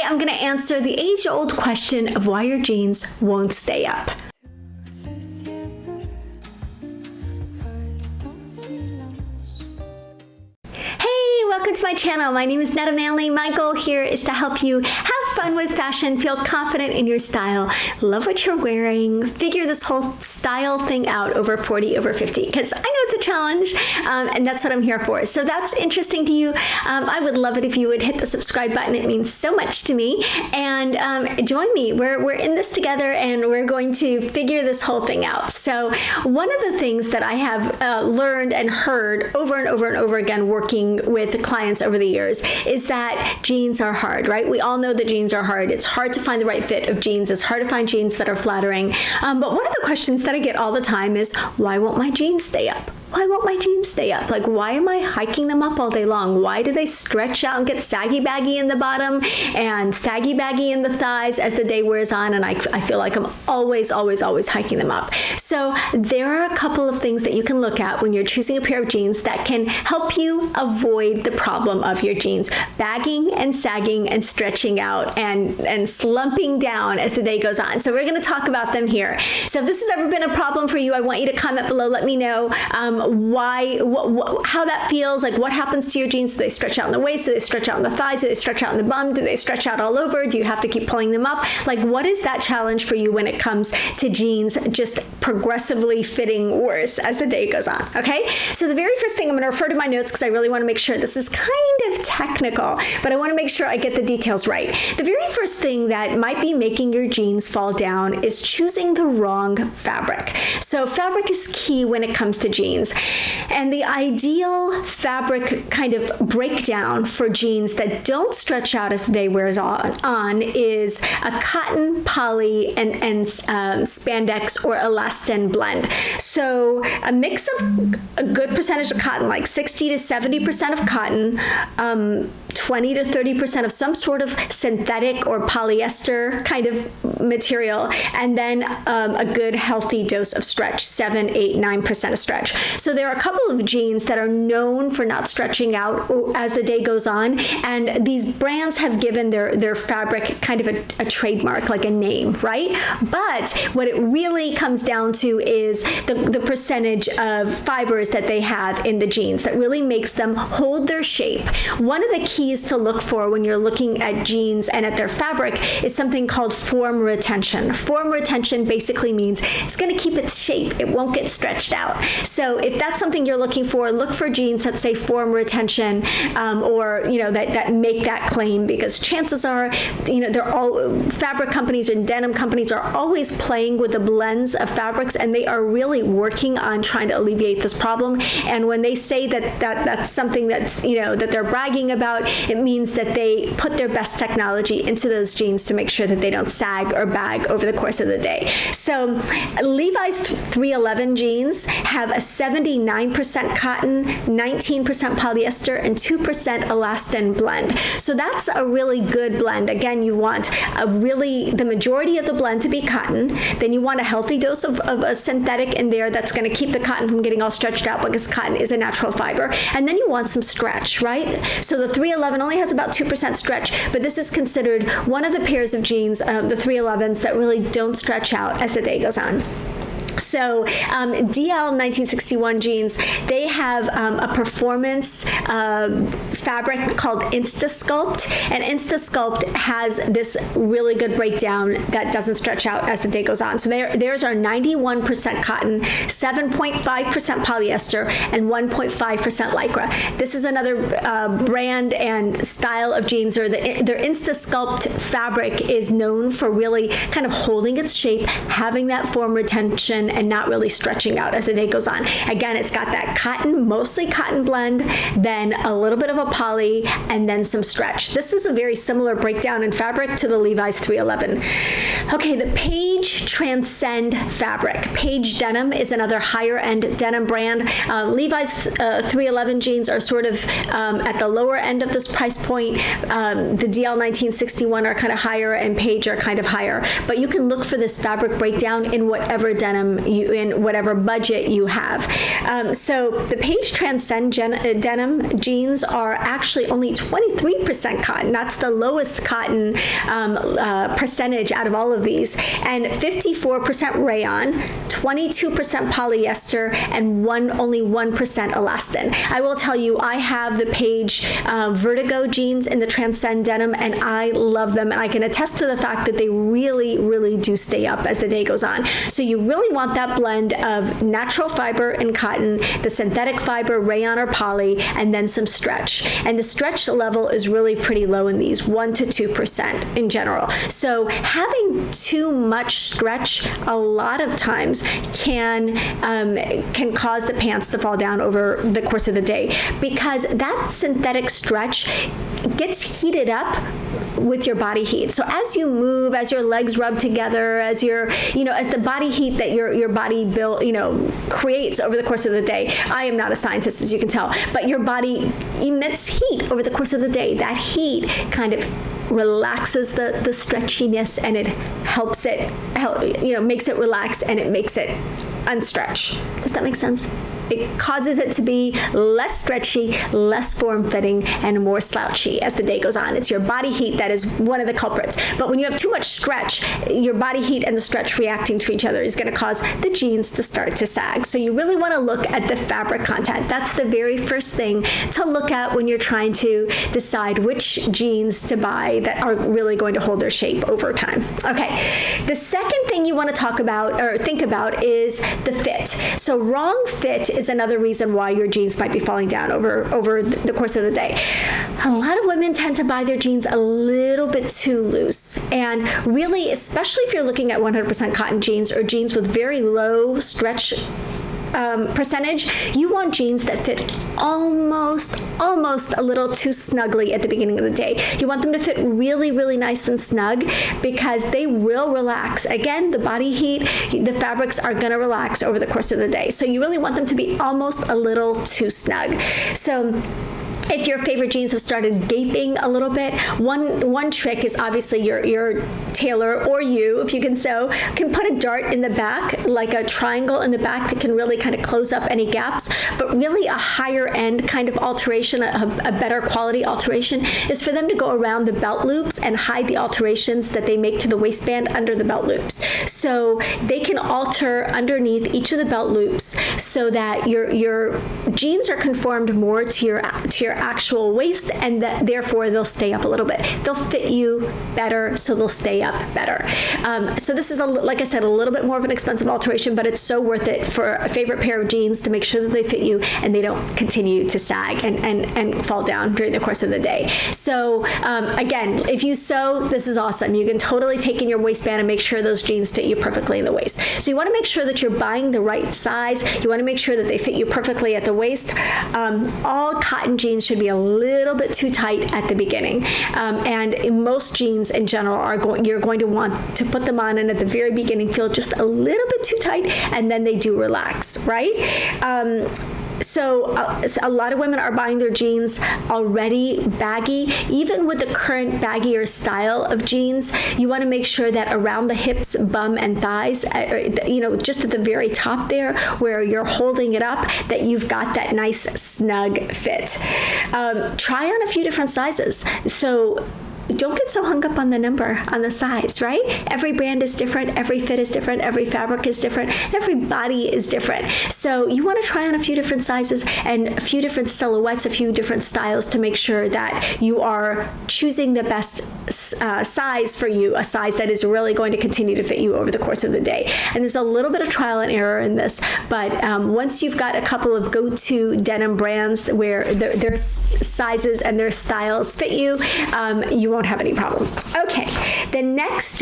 Today I'm going to answer the age-old question of why your jeans won't stay up. Welcome to my channel. My name is Netta Manley. My goal here is to help you have fun with fashion, feel confident in your style, love what you're wearing, figure this whole style thing out over 40, over 50, because I know it's a challenge, and that's what I'm here for. So that's interesting to you. I would love it if you would hit the subscribe button. It means so much to me. And join me. We're in this together, and we're going to figure this whole thing out. So one of the things that I have learned and heard over and over and over again working with clients over the years is that jeans are hard, right? We all know that jeans are hard. It's hard to find the right fit of jeans. It's hard to find jeans that are flattering. But one of the questions that I get all the time is, why won't my jeans stay up? Why won't my jeans stay up? Like, why am I hiking them up all day long? Why do they stretch out and get saggy baggy in the bottom and saggy baggy in the thighs as the day wears on? And I feel like I'm always hiking them up. So there are a couple of things that you can look at when you're choosing a pair of jeans that can help you avoid the problem of your jeans bagging and sagging and stretching out and slumping down as the day goes on. So we're going to talk about them here. So if this has ever been a problem for you, I want you to comment below. Let me know how that feels, like what happens to your jeans. Do they stretch out in the waist? Do they stretch out in the thighs? Do they stretch out in the bum? Do they stretch out all over? Do you have to keep pulling them up? Like, what is that challenge for you when it comes to jeans just progressively fitting worse as the day goes on? Okay, so the very first thing, I'm going to refer to my notes because I really want to make sure this is kind of technical, but I want to make sure I get the details right. The very first thing that might be making your jeans fall down is choosing the wrong fabric. So fabric is key when it comes to jeans. And the ideal fabric kind of breakdown for jeans that don't stretch out as the day wears on is a cotton, poly, and spandex or elastin blend. So a mix of a good percentage of cotton, like 60 to 70% of cotton, 20 to 30% of some sort of synthetic or polyester kind of material, and then a good healthy dose of stretch, 7, 8, 9% of stretch. So there are a couple of jeans that are known for not stretching out as the day goes on, and these brands have given their fabric kind of a trademark, like a name, right? But what it really comes down to is the percentage of fibers that they have in the jeans that really makes them hold their shape. One of the keys to look for when you're looking at jeans and at their fabric is something called form retention. Form retention basically means it's going to keep its shape. It won't get stretched out. So if that's something you're looking for, look for jeans that say form retention, or that make that claim, because chances are, they're all fabric companies and denim companies are always playing with the blends of fabrics, and they are really working on trying to alleviate this problem. And when they say that's something that's that they're bragging about, it means that they put their best technology into those jeans to make sure that they don't sag or bag over the course of the day. So Levi's 311 jeans have a 79% cotton, 19% polyester, and 2% elastin blend. So that's a really good blend. Again, you want the majority of the blend to be cotton. Then you want a healthy dose of a synthetic in there that's going to keep the cotton from getting all stretched out, because cotton is a natural fiber. And then you want some stretch, right? So the 311 only has about 2% stretch, but this is considered one of the pairs of jeans, the 311s, that really don't stretch out as the day goes on. So DL 1961 jeans, they have a performance fabric called InstaSculpt, and InstaSculpt has this really good breakdown that doesn't stretch out as the day goes on. So theirs are 91% cotton, 7.5% polyester, and 1.5% lycra. This is another brand and style of jeans, or their InstaSculpt fabric is known for really kind of holding its shape, having that form retention, and not really stretching out as the day goes on. Again, it's got that cotton, mostly cotton blend, then a little bit of a poly, and then some stretch. This is a very similar breakdown in fabric to the Levi's 311. Okay, the Page Transcend fabric. Page Denim is another higher end denim brand. Levi's 311 jeans are sort of at the lower end of this price point. The DL 1961 are kind of higher, and Page are kind of higher. But you can look for this fabric breakdown in whatever denim in whatever budget you have. So the Paige Transcend denim jeans are actually only 23% cotton. That's the lowest cotton percentage out of all of these, and 54% rayon, 22% polyester, and only 1% elastin. I will tell you, I have the Paige Vertigo jeans in the Transcend denim, and I love them, and I can attest to the fact that they really, really do stay up as the day goes on. So you really want that blend of natural fiber and cotton, the synthetic fiber, rayon or poly, and then some stretch. And the stretch level is really pretty low in these, 1 to 2% in general. So having too much stretch a lot of times can cause the pants to fall down over the course of the day, because that synthetic stretch gets heated up with your body heat. So as you move, as your legs rub together, as the body heat that your body creates over the course of the day. I am not a scientist, as you can tell, but your body emits heat over the course of the day. That heat kind of relaxes the stretchiness, and it helps it, makes it relax, and it makes it unstretch. Does that make sense? It causes it to be less stretchy, less form-fitting, and more slouchy as the day goes on. It's your body heat that is one of the culprits. But when you have too much stretch, your body heat and the stretch reacting to each other is going to cause the jeans to start to sag. So you really want to look at the fabric content. That's the very first thing to look at when you're trying to decide which jeans to buy that are really going to hold their shape over time. Okay, the second thing you want to talk about or think about is the fit. So wrong fit is another reason why your jeans might be falling down over the course of the day. A lot of women tend to buy their jeans a little bit too loose, and really, especially if you're looking at 100% cotton jeans or jeans with very low stretch percentage, you want jeans that fit almost a little too snugly at the beginning of the day. You want them to fit really, really nice and snug, because they will relax. Again, the body heat, the fabrics are going to relax over the course of the day. So you really want them to be almost a little too snug. So if your favorite jeans have started gaping a little bit, one trick is obviously your tailor, or you, if you can sew, can put a dart in the back, like a triangle in the back that can really kind of close up any gaps. But really a higher end kind of alteration, a better quality alteration, is for them to go around the belt loops and hide the alterations that they make to the waistband under the belt loops. So they can alter underneath each of the belt loops so that your jeans are conformed more to your actual waist, and that therefore they'll stay up a little bit. They'll fit you better, so they'll stay up better. So this is, like I said, a little bit more of an expensive alteration, but it's so worth it for a favorite pair of jeans to make sure that they fit you and they don't continue to sag and fall down during the course of the day. So again, if you sew, this is awesome. You can totally take in your waistband and make sure those jeans fit you perfectly in the waist. So you want to make sure that you're buying the right size. You want to make sure that they fit you perfectly at the waist. All cotton jeans should be a little bit too tight at the beginning, and most jeans in general you're going to want to put them on and at the very beginning feel just a little bit too tight, and then they do relax, right? So a lot of women are buying their jeans already baggy. Even with the current baggier style of jeans, you want to make sure that around the hips, bum, and thighs, just at the very top there where you're holding it up, that you've got that nice snug fit. Try on a few different sizes. So don't get so hung up on the number, on the size, right? Every brand is different, every fit is different, every fabric is different, every body is different. So you want to try on a few different sizes and a few different silhouettes, a few different styles to make sure that you are choosing the best size for you, a size that is really going to continue to fit you over the course of the day. And there's a little bit of trial and error in this, but once you've got a couple of go-to denim brands where their sizes and their styles fit you, you won't have any problem. Okay, the next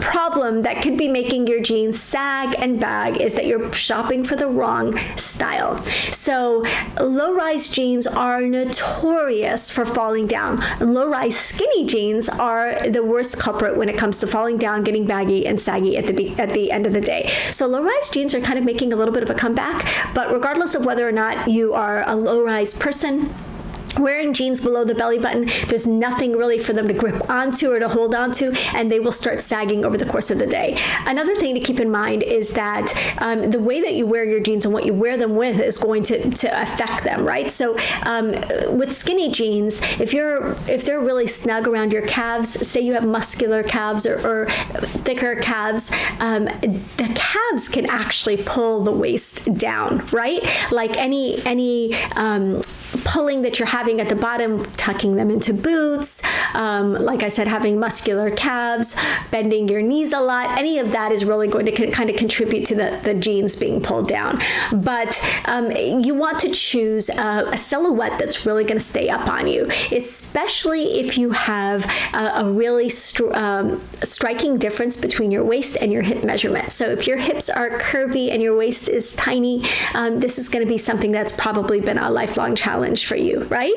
problem that could be making your jeans sag and bag is that you're shopping for the wrong style. So low-rise jeans are notorious for falling down. Low-rise skinny jeans are the worst culprit when it comes to falling down, getting baggy and saggy at the end of the day. So low-rise jeans are kind of making a little bit of a comeback, but regardless of whether or not you are a low-rise person, wearing jeans below the belly button, there's nothing really for them to grip onto or to hold onto, and they will start sagging over the course of the day. Another thing to keep in mind is that the way that you wear your jeans and what you wear them with is going to affect them, right? So with skinny jeans, if they're really snug around your calves, say you have muscular calves or thicker calves, the calves can actually pull the waist down, right? Like any pulling that you're having at the bottom, tucking them into boots, like I said, having muscular calves, bending your knees a lot, any of that is really going to kind of contribute to the jeans being pulled down. But you want to choose a silhouette that's really going to stay up on you, especially if you have a really striking difference between your waist and your hip measurement. So if your hips are curvy and your waist is tiny, this is going to be something that's probably been a lifelong challenge for you, right?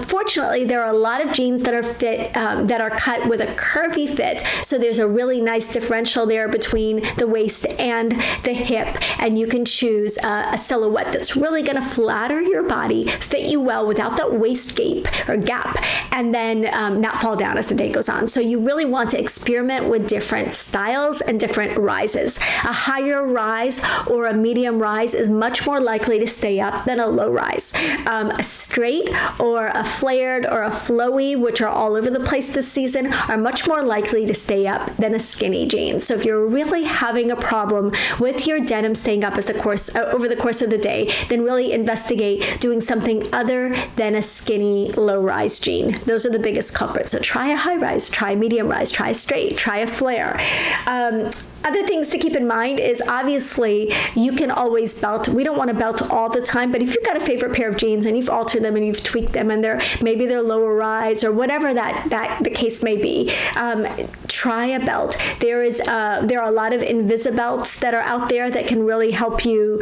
Fortunately, there are a lot of jeans that are that are cut with a curvy fit, so there's a really nice differential there between the waist and the hip, and you can choose a silhouette that's really going to flatter your body, fit you well without that waist gape or gap, and then not fall down as the day goes on. So you really want to experiment with different styles and different rises. A higher rise or a medium rise is much more likely to stay up than a low rise. A straight or a flared or a flowy, which are all over the place this season, are much more likely to stay up than a skinny jean. So if you're really having a problem with your denim staying up over the course of the day, then really investigate doing something other than a skinny low-rise jean. Those are the biggest culprits. So try a high rise, try a medium rise, try a straight, try a flare. Other things to keep in mind is obviously you can always belt. We don't want to belt all the time, but if you've got a favorite pair of jeans and you've altered them and you've tweaked them and maybe they're lower rise or whatever that the case may be, try a belt. There are a lot of Invisibelts that are out there that can really help you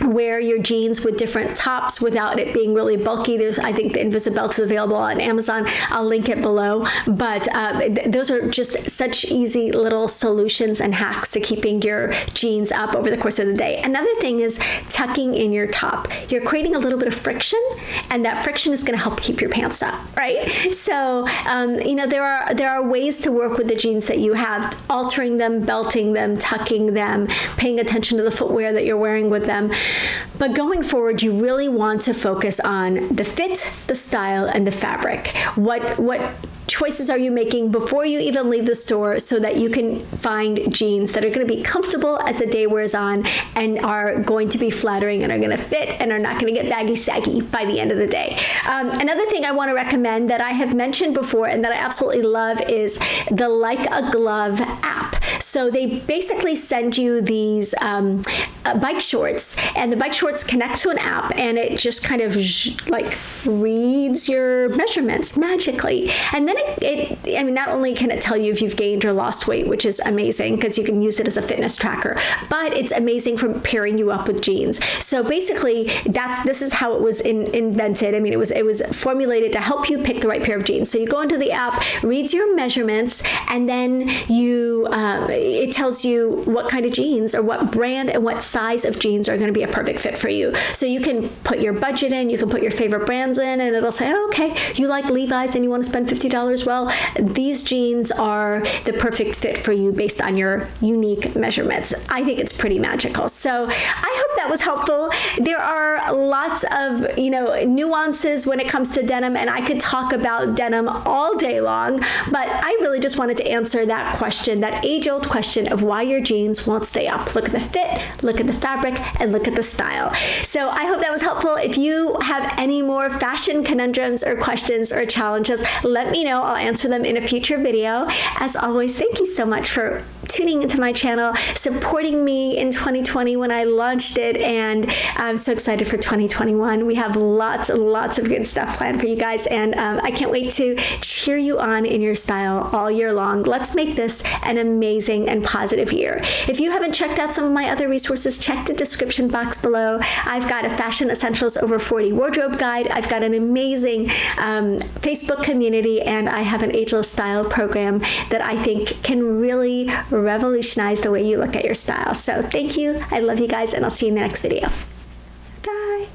wear your jeans with different tops without it being really bulky. I think the Invisibelt is available on Amazon. I'll link it below. But those are just such easy little solutions and hacks to keeping your jeans up over the course of the day. Another thing is tucking in your top. You're creating a little bit of friction, and that friction is going to help keep your pants up, right? So, there are ways to work with the jeans that you have, altering them, belting them, tucking them, paying attention to the footwear that you're wearing with them. But going forward, you really want to focus on the fit, the style, and the fabric. What choices are you making before you even leave the store so that you can find jeans that are going to be comfortable as the day wears on and are going to be flattering and are going to fit and are not going to get baggy saggy by the end of the day. Another thing I want to recommend that I have mentioned before and that I absolutely love is the Like a Glove app. So they basically send you these bike shorts, and the bike shorts connect to an app, and it just kind of reads your measurements magically. And then not only can it tell you if you've gained or lost weight, which is amazing because you can use it as a fitness tracker, but it's amazing for pairing you up with jeans. So basically, this is how it was invented. I mean, it was formulated to help you pick the right pair of jeans. So you go into the app, reads your measurements, and then it tells you what kind of jeans or what brand and what size of jeans are going to be a perfect fit for you. So you can put your budget in, you can put your favorite brands in, and it'll say, oh, okay, you like Levi's and you want to spend $50. Well, these jeans are the perfect fit for you based on your unique measurements. I think it's pretty magical. So I hope that was helpful. There are lots of, nuances when it comes to denim, and I could talk about denim all day long, but I really just wanted to answer that question, that age-old question of why your jeans won't stay up. Look at the fit, look at the fabric, and look at the style. So I hope that was helpful. If you have any more fashion conundrums or questions or challenges, let me know. I'll answer them in a future video. As always, thank you so much for tuning into my channel, supporting me in 2020 when I launched it, and I'm so excited for 2021. We have lots and lots of good stuff planned for you guys, and I can't wait to cheer you on in your style all year long. Let's make this an amazing and positive year. If you haven't checked out some of my other resources, check the description box below. I've got a Fashion Essentials Over 40 wardrobe guide. I've got an amazing Facebook community, and I have an Ageless Style program that I think can really revolutionize the way you look at your style. So thank you. I love you guys, and I'll see you in the next video. Bye.